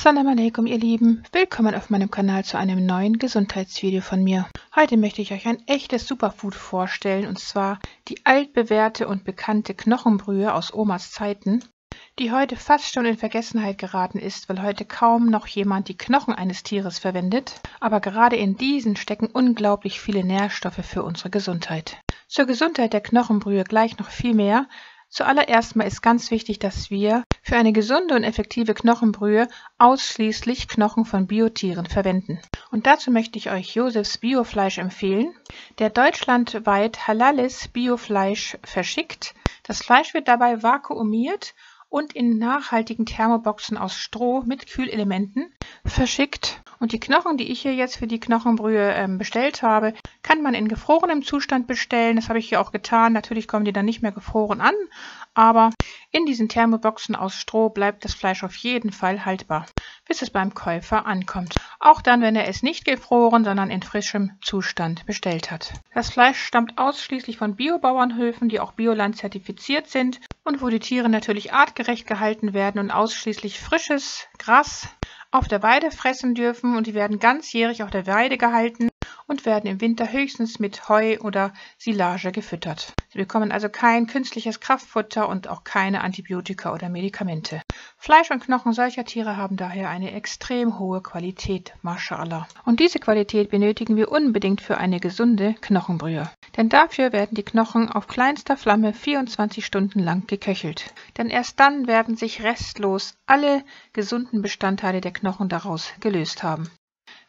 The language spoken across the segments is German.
Assalamu alaikum, ihr Lieben. Willkommen auf meinem Kanal zu einem neuen Gesundheitsvideo von mir. Heute möchte ich euch ein echtes Superfood vorstellen, und zwar die altbewährte und bekannte Knochenbrühe aus Omas Zeiten, die heute fast schon in Vergessenheit geraten ist, weil heute kaum noch jemand die Knochen eines Tieres verwendet. Aber gerade in diesen stecken unglaublich viele Nährstoffe für unsere Gesundheit. Zur Gesundheit der Knochenbrühe gleich noch viel mehr. Zuallererst mal ist ganz wichtig, dass wir für eine gesunde und effektive Knochenbrühe ausschließlich Knochen von Biotieren verwenden. Und dazu möchte ich euch Josefs Biofleisch empfehlen, der deutschlandweit halales Biofleisch verschickt. Das Fleisch wird dabei vakuumiert und in nachhaltigen Thermoboxen aus Stroh mit Kühlelementen verschickt. Und die Knochen, die ich hier jetzt für die Knochenbrühe bestellt habe, kann man in gefrorenem Zustand bestellen. Das habe ich hier auch getan. Natürlich kommen die dann nicht mehr gefroren an, aber in diesen Thermoboxen aus Stroh bleibt das Fleisch auf jeden Fall haltbar, bis es beim Käufer ankommt. Auch dann, wenn er es nicht gefroren, sondern in frischem Zustand bestellt hat. Das Fleisch stammt ausschließlich von Biobauernhöfen, die auch Bioland zertifiziert sind und wo die Tiere natürlich artgerecht gehalten werden und ausschließlich frisches Gras auf der Weide fressen dürfen, und die werden ganzjährig auf der Weide gehalten und werden im Winter höchstens mit Heu oder Silage gefüttert. Sie bekommen also kein künstliches Kraftfutter und auch keine Antibiotika oder Medikamente. Fleisch und Knochen solcher Tiere haben daher eine extrem hohe Qualität, Mashallah. Und diese Qualität benötigen wir unbedingt für eine gesunde Knochenbrühe. Denn dafür werden die Knochen auf kleinster Flamme 24 Stunden lang geköchelt. Denn erst dann werden sich restlos alle gesunden Bestandteile der Knochen daraus gelöst haben.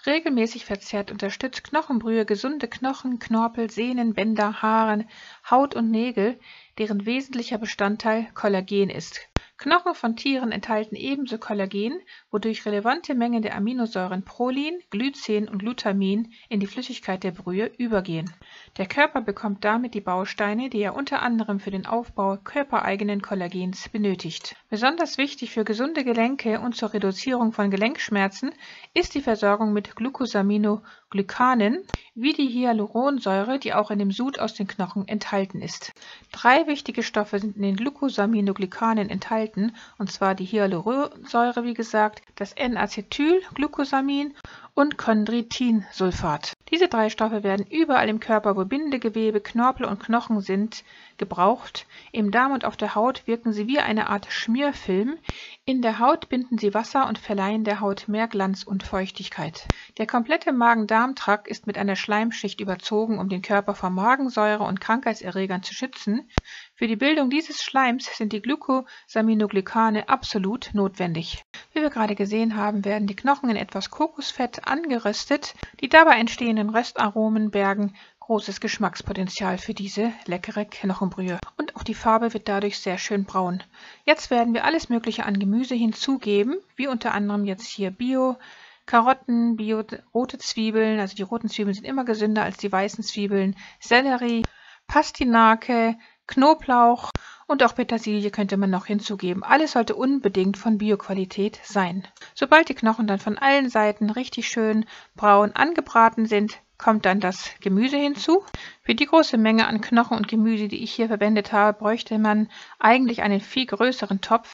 Regelmäßig verzehrt unterstützt Knochenbrühe gesunde Knochen, Knorpel, Sehnen, Bänder, Haare, Haut und Nägel, deren wesentlicher Bestandteil Kollagen ist. Knochen von Tieren enthalten ebenso Kollagen, wodurch relevante Mengen der Aminosäuren Prolin, Glycin und Glutamin in die Flüssigkeit der Brühe übergehen. Der Körper bekommt damit die Bausteine, die er unter anderem für den Aufbau körpereigenen Kollagens benötigt. Besonders wichtig für gesunde Gelenke und zur Reduzierung von Gelenkschmerzen ist die Versorgung mit Glucosaminoglykanen, wie die Hyaluronsäure, die auch in dem Sud aus den Knochen enthalten ist. 3 wichtige Stoffe sind in den Glucosaminoglykanen enthalten, und zwar die Hyaluronsäure, wie gesagt, das N-Acetylglucosamin und Chondroitinsulfat. Diese 3 Stoffe werden überall im Körper, wo Bindegewebe, Knorpel und Knochen sind, gebraucht. Im Darm und auf der Haut wirken sie wie eine Art Schmierfilm. In der Haut binden sie Wasser und verleihen der Haut mehr Glanz und Feuchtigkeit. Der komplette Magen-Darm-Trakt ist mit einer Schleimschicht überzogen, um den Körper vor Magensäure und Krankheitserregern zu schützen. Für die Bildung dieses Schleims sind die Glucosaminoglycane absolut notwendig. Wie wir gerade gesehen haben, werden die Knochen in etwas Kokosfett angeröstet. Die dabei entstehenden Röstaromen bergen großes Geschmackspotenzial für diese leckere Knochenbrühe. Und auch die Farbe wird dadurch sehr schön braun. Jetzt werden wir alles Mögliche an Gemüse hinzugeben, wie unter anderem jetzt hier Bio-Karotten, Bio-rote Zwiebeln, also die roten Zwiebeln sind immer gesünder als die weißen Zwiebeln, Sellerie, Pastinake, Knoblauch und auch Petersilie könnte man noch hinzugeben. Alles sollte unbedingt von Bioqualität sein. Sobald die Knochen dann von allen Seiten richtig schön braun angebraten sind, kommt dann das Gemüse hinzu. Für die große Menge an Knochen und Gemüse, die ich hier verwendet habe, bräuchte man eigentlich einen viel größeren Topf.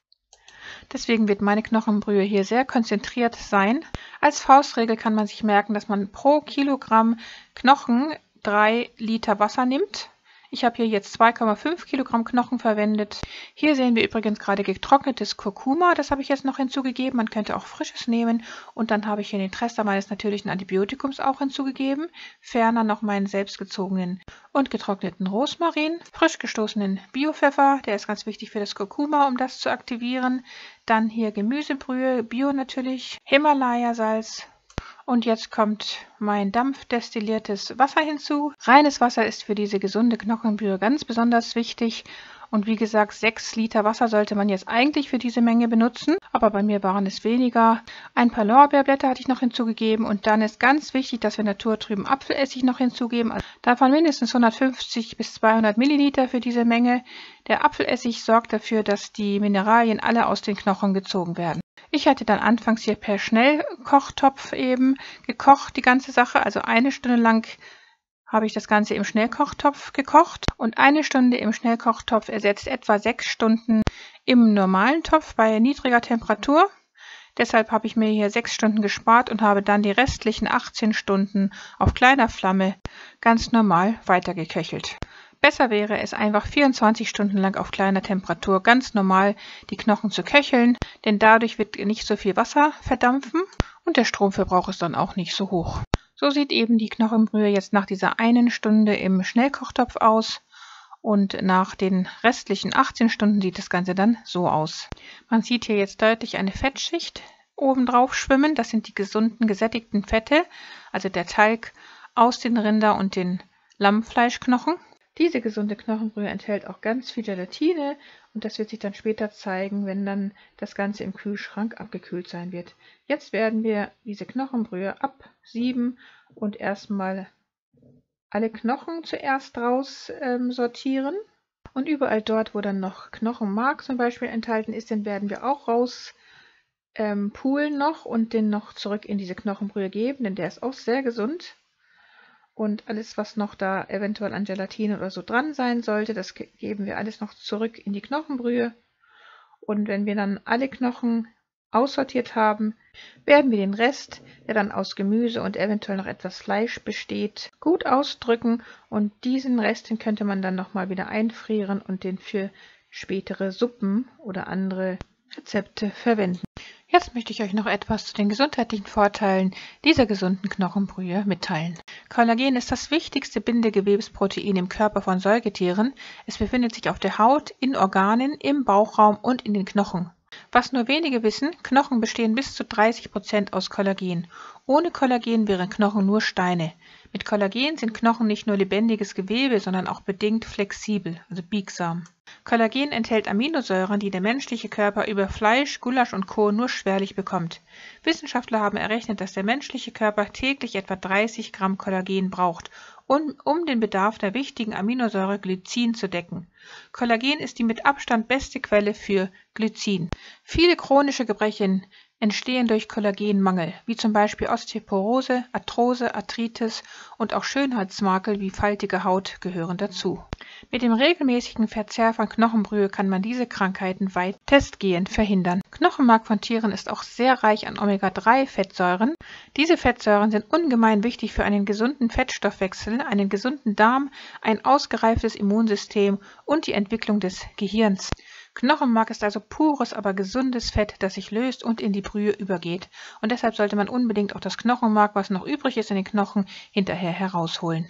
Deswegen wird meine Knochenbrühe hier sehr konzentriert sein. Als Faustregel kann man sich merken, dass man pro Kilogramm Knochen 3 Liter Wasser nimmt. Ich habe hier jetzt 2,5 Kilogramm Knochen verwendet. Hier sehen wir übrigens gerade getrocknetes Kurkuma, das habe ich jetzt noch hinzugegeben. Man könnte auch frisches nehmen. Und dann habe ich hier den Trester meines natürlichen Antibiotikums auch hinzugegeben. Ferner noch meinen selbstgezogenen und getrockneten Rosmarin, frisch gestoßenen Biopfeffer, der ist ganz wichtig für das Kurkuma, um das zu aktivieren. Dann hier Gemüsebrühe, Bio natürlich, Himalaya-Salz. Und jetzt kommt mein dampfdestilliertes Wasser hinzu. Reines Wasser ist für diese gesunde Knochenbrühe ganz besonders wichtig. Und wie gesagt, 6 Liter Wasser sollte man jetzt eigentlich für diese Menge benutzen. Aber bei mir waren es weniger. Ein paar Lorbeerblätter hatte ich noch hinzugegeben. Und dann ist ganz wichtig, dass wir naturtrüben Apfelessig noch hinzugeben. Davon mindestens 150 bis 200 Milliliter für diese Menge. Der Apfelessig sorgt dafür, dass die Mineralien alle aus den Knochen gezogen werden. Ich hatte dann anfangs hier per Schnellkochtopf eben gekocht, die ganze Sache. Also 1 Stunde lang habe ich das Ganze im Schnellkochtopf gekocht. Und 1 Stunde im Schnellkochtopf ersetzt etwa 6 Stunden im normalen Topf bei niedriger Temperatur. Deshalb habe ich mir hier 6 Stunden gespart und habe dann die restlichen 18 Stunden auf kleiner Flamme ganz normal weitergeköchelt. Besser wäre es einfach 24 Stunden lang auf kleiner Temperatur ganz normal die Knochen zu köcheln, denn dadurch wird nicht so viel Wasser verdampfen und der Stromverbrauch ist dann auch nicht so hoch. So sieht eben die Knochenbrühe jetzt nach dieser 1 Stunde im Schnellkochtopf aus und nach den restlichen 18 Stunden sieht das Ganze dann so aus. Man sieht hier jetzt deutlich eine Fettschicht oben drauf schwimmen. Das sind die gesunden, gesättigten Fette, also der Talg aus den Rinder- und den Lammfleischknochen. Diese gesunde Knochenbrühe enthält auch ganz viel Gelatine und das wird sich dann später zeigen, wenn dann das Ganze im Kühlschrank abgekühlt sein wird. Jetzt werden wir diese Knochenbrühe absieben und erstmal alle Knochen zuerst raus sortieren. Und überall dort, wo dann noch Knochenmark zum Beispiel enthalten ist, den werden wir auch raus poolen noch und den noch zurück in diese Knochenbrühe geben, denn der ist auch sehr gesund. Und alles, was noch da eventuell an Gelatine oder so dran sein sollte, das geben wir alles noch zurück in die Knochenbrühe. Und wenn wir dann alle Knochen aussortiert haben, werden wir den Rest, der dann aus Gemüse und eventuell noch etwas Fleisch besteht, gut ausdrücken. Und diesen Rest, den könnte man dann nochmal wieder einfrieren und den für spätere Suppen oder andere Rezepte verwenden. Jetzt möchte ich euch noch etwas zu den gesundheitlichen Vorteilen dieser gesunden Knochenbrühe mitteilen. Kollagen ist das wichtigste Bindegewebsprotein im Körper von Säugetieren. Es befindet sich auf der Haut, in Organen, im Bauchraum und in den Knochen. Was nur wenige wissen, Knochen bestehen bis zu 30% aus Kollagen. Ohne Kollagen wären Knochen nur Steine. Mit Kollagen sind Knochen nicht nur lebendiges Gewebe, sondern auch bedingt flexibel, also biegsam. Kollagen enthält Aminosäuren, die der menschliche Körper über Fleisch, Gulasch und Co. nur schwerlich bekommt. Wissenschaftler haben errechnet, dass der menschliche Körper täglich etwa 30 Gramm Kollagen braucht, um den Bedarf der wichtigen Aminosäure Glycin zu decken. Kollagen ist die mit Abstand beste Quelle für Glycin. Viele chronische Gebrechen entstehen durch Kollagenmangel, wie zum Beispiel Osteoporose, Arthrose, Arthritis und auch Schönheitsmakel wie faltige Haut gehören dazu. Mit dem regelmäßigen Verzehr von Knochenbrühe kann man diese Krankheiten weitestgehend verhindern. Knochenmark von Tieren ist auch sehr reich an Omega-3-Fettsäuren. Diese Fettsäuren sind ungemein wichtig für einen gesunden Fettstoffwechsel, einen gesunden Darm, ein ausgereiftes Immunsystem und die Entwicklung des Gehirns. Knochenmark ist also pures, aber gesundes Fett, das sich löst und in die Brühe übergeht. Und deshalb sollte man unbedingt auch das Knochenmark, was noch übrig ist in den Knochen, hinterher herausholen.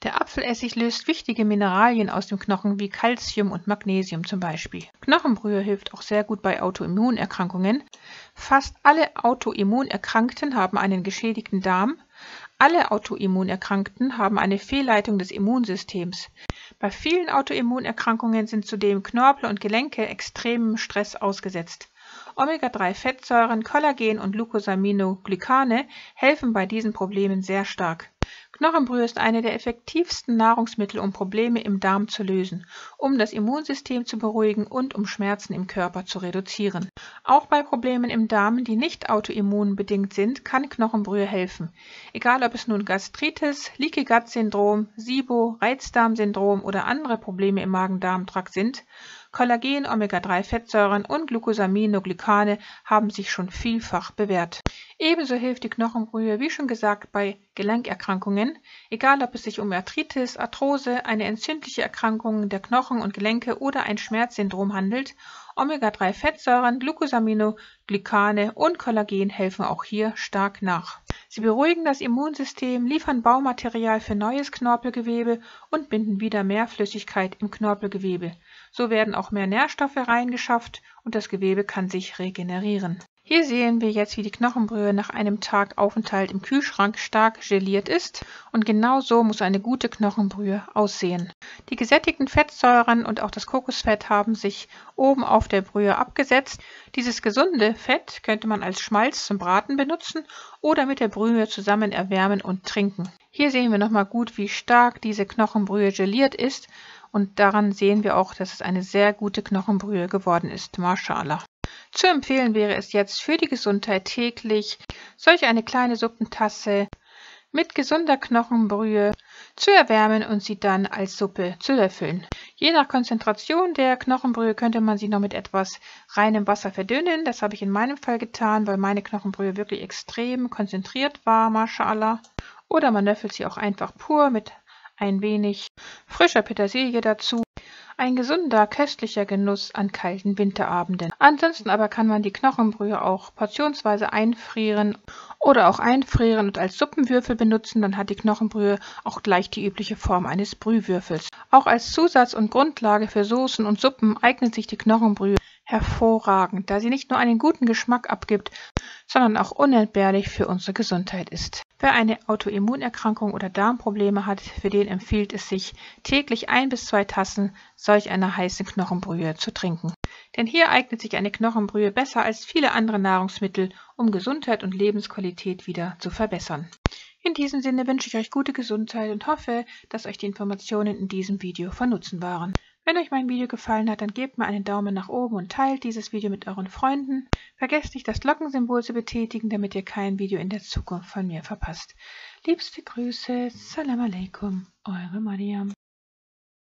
Der Apfelessig löst wichtige Mineralien aus dem Knochen wie Calcium und Magnesium zum Beispiel. Knochenbrühe hilft auch sehr gut bei Autoimmunerkrankungen. Fast alle Autoimmunerkrankten haben einen geschädigten Darm. Alle Autoimmunerkrankten haben eine Fehlleitung des Immunsystems. Bei vielen Autoimmunerkrankungen sind zudem Knorpel und Gelenke extremem Stress ausgesetzt. Omega-3-Fettsäuren, Kollagen und Glucosaminoglycane helfen bei diesen Problemen sehr stark. Knochenbrühe ist eine der effektivsten Nahrungsmittel, um Probleme im Darm zu lösen, um das Immunsystem zu beruhigen und um Schmerzen im Körper zu reduzieren. Auch bei Problemen im Darm, die nicht autoimmunbedingt sind, kann Knochenbrühe helfen. Egal ob es nun Gastritis, Leaky Gut Syndrom, SIBO, Reizdarmsyndrom oder andere Probleme im Magen-Darm-Trakt sind, Kollagen, Omega-3-Fettsäuren und Glucosaminoglycane haben sich schon vielfach bewährt. Ebenso hilft die Knochenbrühe, wie schon gesagt, bei Gelenkerkrankungen, egal ob es sich um Arthritis, Arthrose, eine entzündliche Erkrankung der Knochen und Gelenke oder ein Schmerzsyndrom handelt. Omega-3-Fettsäuren, Glucosaminoglycane und Kollagen helfen auch hier stark nach. Sie beruhigen das Immunsystem, liefern Baumaterial für neues Knorpelgewebe und binden wieder mehr Flüssigkeit im Knorpelgewebe. So werden auch mehr Nährstoffe reingeschafft und das Gewebe kann sich regenerieren. Hier sehen wir jetzt, wie die Knochenbrühe nach einem Tag Aufenthalt im Kühlschrank stark geliert ist und genau so muss eine gute Knochenbrühe aussehen. Die gesättigten Fettsäuren und auch das Kokosfett haben sich oben auf der Brühe abgesetzt. Dieses gesunde Fett könnte man als Schmalz zum Braten benutzen oder mit der Brühe zusammen erwärmen und trinken. Hier sehen wir nochmal gut, wie stark diese Knochenbrühe geliert ist und daran sehen wir auch, dass es eine sehr gute Knochenbrühe geworden ist. Mashallah. Zu empfehlen wäre es jetzt für die Gesundheit täglich solch eine kleine Suppentasse mit gesunder Knochenbrühe zu erwärmen und sie dann als Suppe zu löffeln. Je nach Konzentration der Knochenbrühe könnte man sie noch mit etwas reinem Wasser verdünnen. Das habe ich in meinem Fall getan, weil meine Knochenbrühe wirklich extrem konzentriert war, Mashallah. Oder man löffelt sie auch einfach pur mit ein wenig frischer Petersilie dazu. Ein gesunder, köstlicher Genuss an kalten Winterabenden. Ansonsten aber kann man die Knochenbrühe auch portionsweise einfrieren oder auch einfrieren und als Suppenwürfel benutzen. Dann hat die Knochenbrühe auch gleich die übliche Form eines Brühwürfels. Auch als Zusatz und Grundlage für Soßen und Suppen eignet sich die Knochenbrühe hervorragend, da sie nicht nur einen guten Geschmack abgibt, sondern auch unentbehrlich für unsere Gesundheit ist. Wer eine Autoimmunerkrankung oder Darmprobleme hat, für den empfiehlt es sich, täglich 1 bis 2 Tassen solch einer heißen Knochenbrühe zu trinken. Denn hier eignet sich eine Knochenbrühe besser als viele andere Nahrungsmittel, um Gesundheit und Lebensqualität wieder zu verbessern. In diesem Sinne wünsche ich euch gute Gesundheit und hoffe, dass euch die Informationen in diesem Video von Nutzen waren. Wenn euch mein Video gefallen hat, dann gebt mir einen Daumen nach oben und teilt dieses Video mit euren Freunden. Vergesst nicht, das Glockensymbol zu betätigen, damit ihr kein Video in der Zukunft von mir verpasst. Liebste Grüße, Salam Alaikum, eure Mariam.